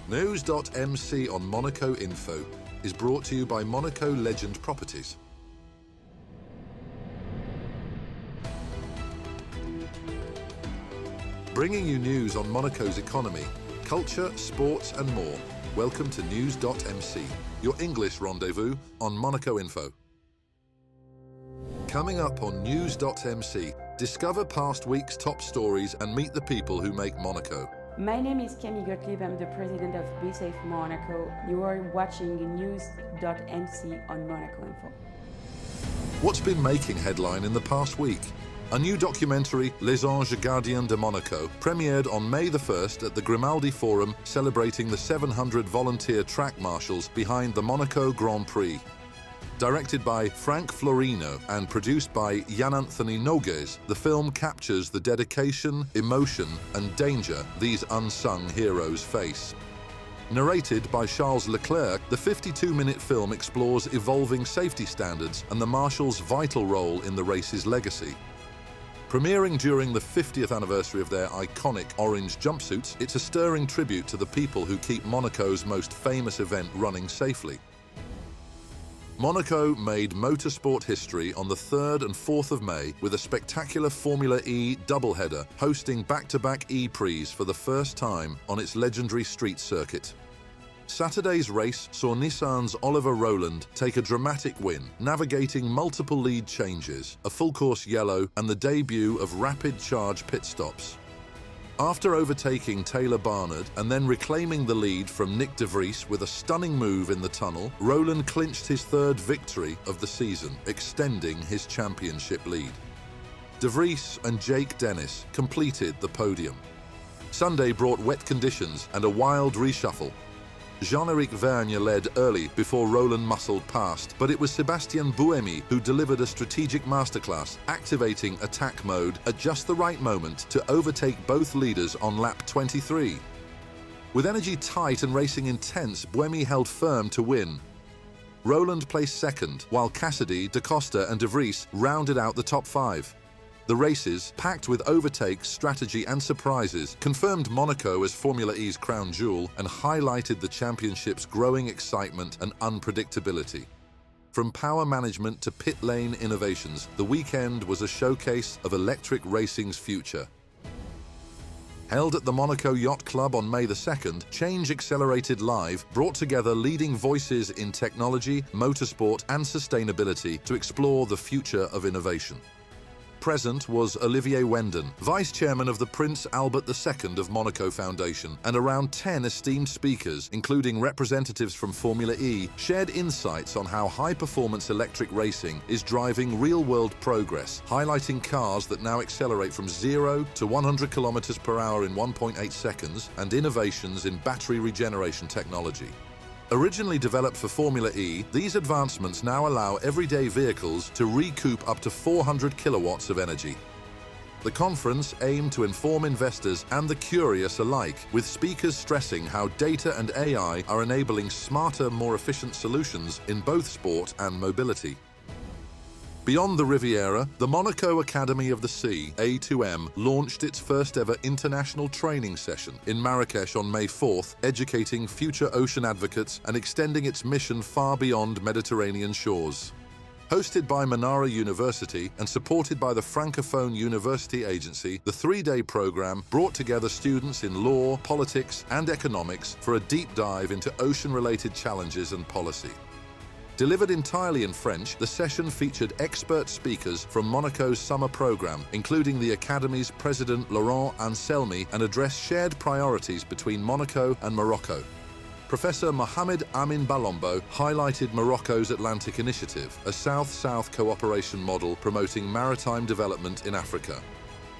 News.mc on Monaco Info is brought to you by Monaco Legend Properties. Bringing you news on Monaco's economy, culture, sports and more. Welcome to News.mc, your English rendezvous on Monaco Info. Coming up on News.mc, discover past week's top stories and meet the people who make Monaco. My name is Camille Gottlieb, I'm the president of Be Safe Monaco. You are watching News.mc on Monaco Info. What's been making headline in the past week? A new documentary, Les Anges Gardiens de Monaco, premiered on May the 1st at the Grimaldi Forum, celebrating the 700 volunteer track marshals behind the Monaco Grand Prix. Directed by Frank Florino and produced by Jan-Anthony Nogues, the film captures the dedication, emotion and danger these unsung heroes face. Narrated by Charles Leclerc, the 52-minute film explores evolving safety standards and the marshals' vital role in the race's legacy. Premiering during the 50th anniversary of their iconic orange jumpsuits, it's a stirring tribute to the people who keep Monaco's most famous event running safely. Monaco made motorsport history on the 3rd and 4th of May with a spectacular Formula E doubleheader, hosting back-to-back E-Prix for the first time on its legendary street circuit. Saturday's race saw Nissan's Oliver Rowland take a dramatic win, navigating multiple lead changes, a full-course yellow and the debut of rapid charge pit stops. After overtaking Taylor Barnard and then reclaiming the lead from Nick de Vries with a stunning move in the tunnel, Rowland clinched his third victory of the season, extending his championship lead. De Vries and Jake Dennis completed the podium. Sunday brought wet conditions and a wild reshuffle. Jean-Éric Vergne led early before Rowland muscled past, but it was Sébastien Buemi who delivered a strategic masterclass, activating attack mode at just the right moment to overtake both leaders on lap 23. With energy tight and racing intense, Buemi held firm to win. Rowland placed second, while Cassidy, Da Costa and De Vries rounded out the top five. The races, packed with overtakes, strategy and surprises, confirmed Monaco as Formula E's crown jewel and highlighted the championship's growing excitement and unpredictability. From power management to pit lane innovations, the weekend was a showcase of electric racing's future. Held at the Monaco Yacht Club on May the 2nd, Change Accelerated Live brought together leading voices in technology, motorsport and sustainability to explore the future of innovation. Present was Olivier Wendon, Vice Chairman of the Prince Albert II of Monaco Foundation, and around 10 esteemed speakers, including representatives from Formula E, shared insights on how high-performance electric racing is driving real-world progress, highlighting cars that now accelerate from 0 to 100 km per hour in 1.8 seconds and innovations in battery regeneration technology. Originally developed for Formula E, these advancements now allow everyday vehicles to recoup up to 400 kilowatts of energy. The conference aimed to inform investors and the curious alike, with speakers stressing how data and AI are enabling smarter, more efficient solutions in both sport and mobility. Beyond the Riviera, the Monaco Academy of the Sea, A2M, launched its first ever international training session in Marrakesh on May 4th, educating future ocean advocates and extending its mission far beyond Mediterranean shores. Hosted by Menara University and supported by the Francophone University Agency, the three-day program brought together students in law, politics and economics for a deep dive into ocean-related challenges and policy. Delivered entirely in French, the session featured expert speakers from Monaco's summer program, including the Academy's president Laurent Anselmi, and addressed shared priorities between Monaco and Morocco. Professor Mohamed Amin Balombo highlighted Morocco's Atlantic Initiative, a South-South cooperation model promoting maritime development in Africa.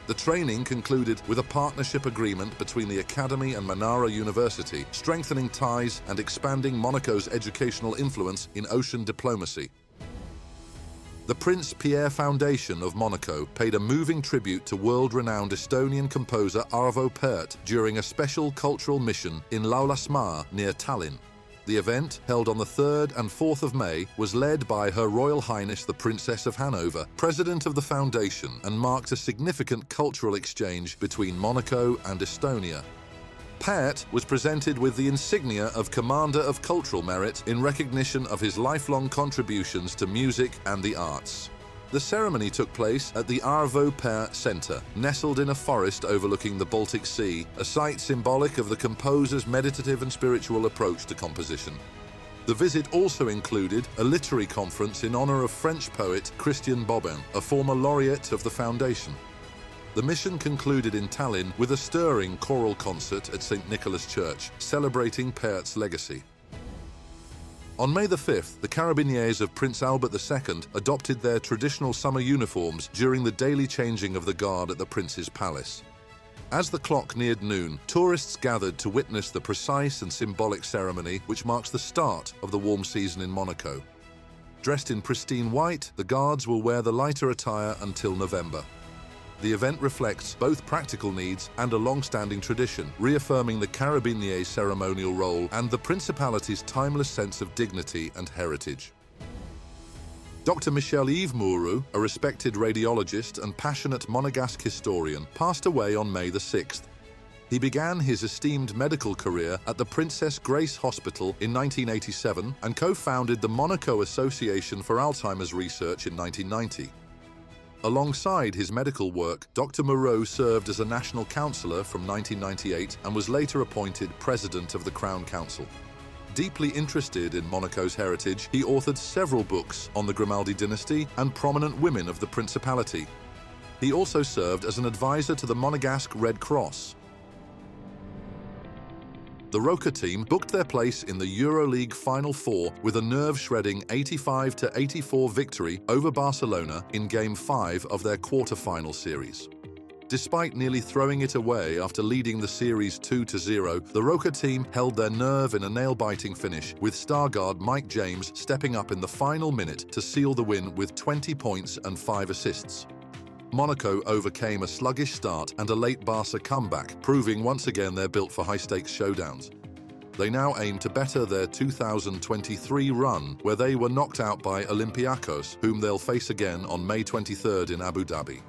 The training concluded with a partnership agreement between the Academy and Menara University, strengthening ties and expanding Monaco's educational influence in ocean diplomacy. The Prince Pierre Foundation of Monaco paid a moving tribute to world-renowned Estonian composer Arvo Pärt during a special cultural mission in Laulasmaa near Tallinn. The event, held on the 3rd and 4th of May, was led by Her Royal Highness the Princess of Hanover, President of the Foundation, and marked a significant cultural exchange between Monaco and Estonia. Pärt was presented with the insignia of Commander of Cultural Merit in recognition of his lifelong contributions to music and the arts. The ceremony took place at the Arvo Pärt Center, nestled in a forest overlooking the Baltic Sea, a site symbolic of the composer's meditative and spiritual approach to composition. The visit also included a literary conference in honor of French poet Christian Bobin, a former laureate of the foundation. The mission concluded in Tallinn with a stirring choral concert at St. Nicholas Church, celebrating Pärt's legacy. On May the 5th, the Carabiniers of Prince Albert II adopted their traditional summer uniforms during the daily changing of the guard at the Prince's palace. As the clock neared noon, tourists gathered to witness the precise and symbolic ceremony which marks the start of the warm season in Monaco. Dressed in pristine white, the guards will wear the lighter attire until November. The event reflects both practical needs and a long-standing tradition, reaffirming the Carabiniers' ceremonial role and the Principality's timeless sense of dignity and heritage. Dr. Michel-Yves Mourou, a respected radiologist and passionate Monegasque historian, passed away on May the 6th. He began his esteemed medical career at the Princess Grace Hospital in 1987 and co-founded the Monaco Association for Alzheimer's Research in 1990. Alongside his medical work, Dr. Moreau served as a national councillor from 1998 and was later appointed president of the Crown Council. Deeply interested in Monaco's heritage, he authored several books on the Grimaldi dynasty and prominent women of the Principality. He also served as an advisor to the Monegasque Red Cross. The Roca team booked their place in the EuroLeague Final Four with a nerve-shredding 85-84 victory over Barcelona in Game 5 of their quarter-final series. Despite nearly throwing it away after leading the series 2-0, the Roca team held their nerve in a nail-biting finish, with star guard Mike James stepping up in the final minute to seal the win with 20 points and 5 assists. Monaco overcame a sluggish start and a late Barca comeback, proving once again they're built for high-stakes showdowns. They now aim to better their 2023 run, where they were knocked out by Olympiacos, whom they'll face again on May 23rd in Abu Dhabi.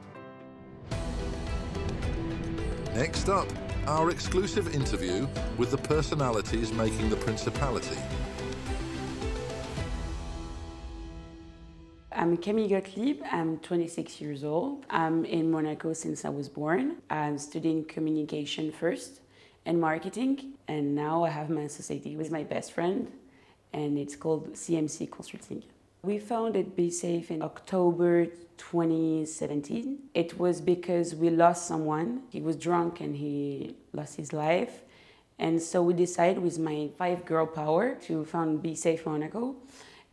Next up, our exclusive interview with the personalities making the Principality. I'm Camille Gottlieb, I'm 26 years old. I'm in Monaco since I was born. I'm studying communication first and marketing, and now I have my society with my best friend, and it's called CMC Consulting. We founded Be Safe in October 2017. It was because we lost someone. He was drunk and he lost his life. And so we decided with my 5-girl power to found Be Safe Monaco.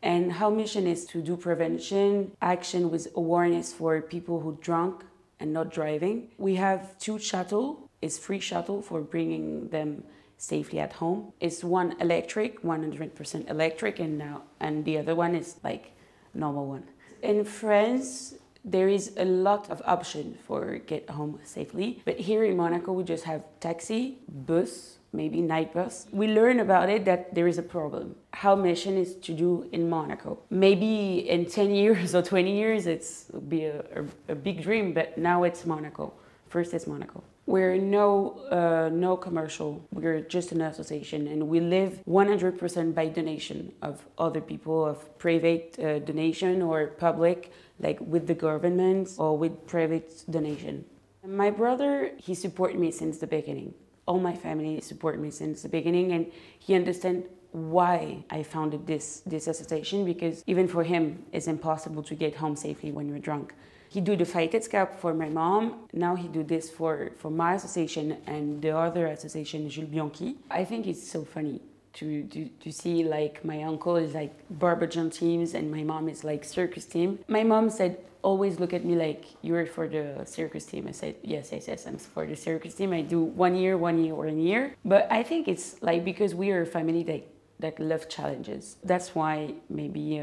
And our mission is to do prevention, action with awareness for people who are drunk and not driving. We have 2 shuttles. It's free shuttle for bringing them safely at home. It's one electric, 100% electric, and the other one is like normal one. In France, there is a lot of option for get home safely. But here in Monaco, we just have taxi, bus, maybe night bus. We learn about it that there is a problem. Our mission is to do in Monaco. Maybe in 10 years or 20 years, it'll be a big dream, but now it's Monaco. First it's Monaco. We're no commercial, we're just an association, and we live 100% by donation of other people, of private donation or public, like with the government or with private donation. My brother, he supported me since the beginning. All my family support me since the beginning, and he understands why I founded this association, because even for him, it's impossible to get home safely when you're drunk. He do the Fight It Scap for my mom. Now he do this for my association and the other association, Jules Bianchi. I think it's so funny to see like my uncle is like Barbarian teams and my mom is like circus team. My mom said, always look at me like you're for the circus team. I said, yes, I'm for the circus team. I do 1 year, 1 year, 1 year. But I think it's like because we are a family that love challenges. That's why maybe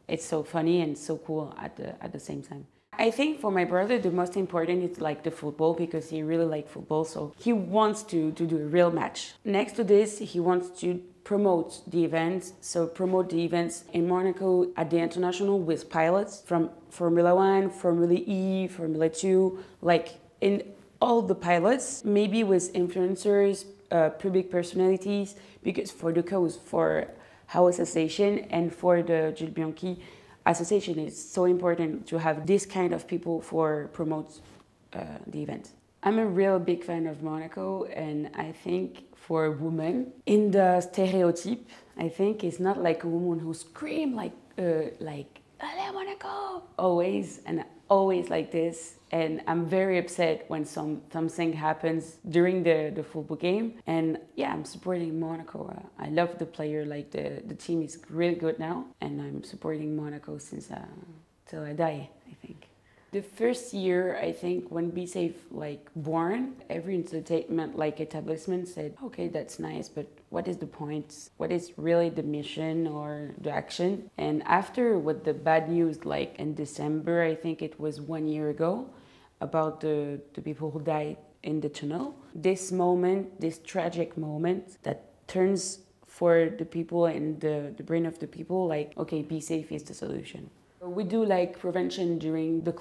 it's so funny and so cool at the same time. I think for my brother, the most important is like the football, because he really likes football. So he wants to do a real match. Next to this, he wants to promote the events. So promote the events in Monaco at the international with pilots from Formula 1, Formula E, Formula 2, like in all the pilots, maybe with influencers, public personalities, because for the cause, for our association and for the Jules Bianchi association, it's so important to have this kind of people for promote the event. I'm a real big fan of Monaco, and I think for a woman, in the stereotype, I think it's not like a woman who scream like Allez Monaco, always and always like this. And I'm very upset when something happens during the football game. And yeah, I'm supporting Monaco. I love the player, like the team is really good now. And I'm supporting Monaco since till I die, I think. The first year, I think, when Be Safe like born, every entertainment like establishment said, okay, that's nice, but what is the point? What is really the mission or the action? And after with the bad news, like in December, I think it was 1 year ago, about the people who died in the tunnel. This moment, this tragic moment that turns for the people and the brain of the people, like, okay, Be Safe is the solution. We do like prevention during the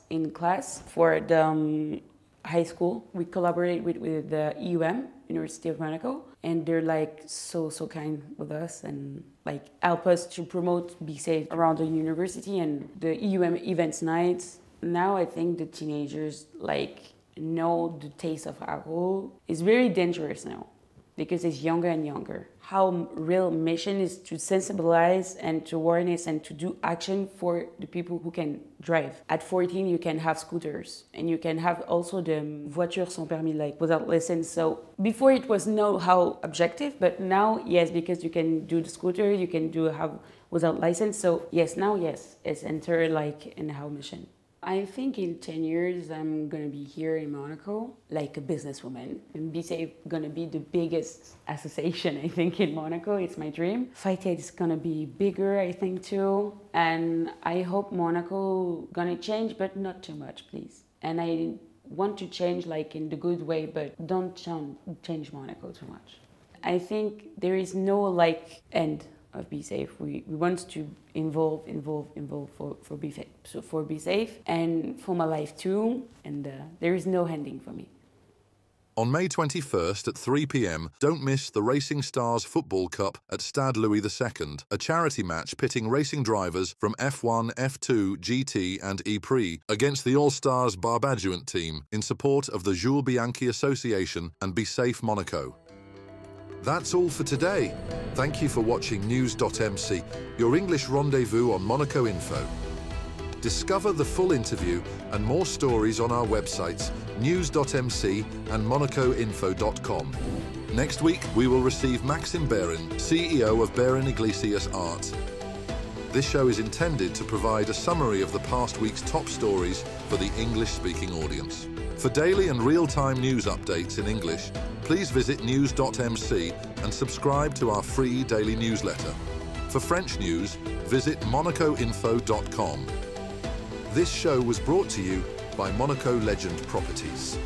in class for the high school. We collaborate with the EUM, University of Monaco, and they're like so kind with us and like help us to promote Be Safe around the university and the EUM events nights. Now I think the teenagers like know the taste of alcohol. It's very dangerous now because it's younger and younger. Our real mission is to sensibilize and to awareness and to do action for the people who can drive. At 14, you can have scooters and you can have also the voiture sans permis, like without license. So before it was no how objective, but now yes, because you can do the scooter, you can do have without license. So yes, now yes, it's enter like in our mission. I think in 10 years, I'm gonna be here in Monaco, like a businesswoman. And Be Safe gonna be the biggest association, I think, in Monaco. It's my dream. Fight Aid is gonna be bigger, I think, too. And I hope Monaco gonna change, but not too much, please. And I want to change like in the good way, but don't change Monaco too much. I think there is no like end of Be Safe. We want to involve for Be Safe. So for Be Safe and for my life too, and there is no ending for me. On May 21st at 3 p.m, don't miss the Racing Stars Football Cup at Stade Louis II, a charity match pitting racing drivers from F1, F2, GT and E-Prix against the All-Stars Barbagiant team in support of the Jules Bianchi Association and Be Safe Monaco. That's all for today. Thank you for watching News.mc, your English rendezvous on Monaco Info. Discover the full interview and more stories on our websites, News.mc and MonacoInfo.com. Next week, we will receive Maxime Berin, CEO of Berin Iglesias Art. This show is intended to provide a summary of the past week's top stories for the English-speaking audience. For daily and real-time news updates in English, please visit News.mc and subscribe to our free daily newsletter. For French news, visit MonacoInfo.com. This show was brought to you by Monaco Legend Properties.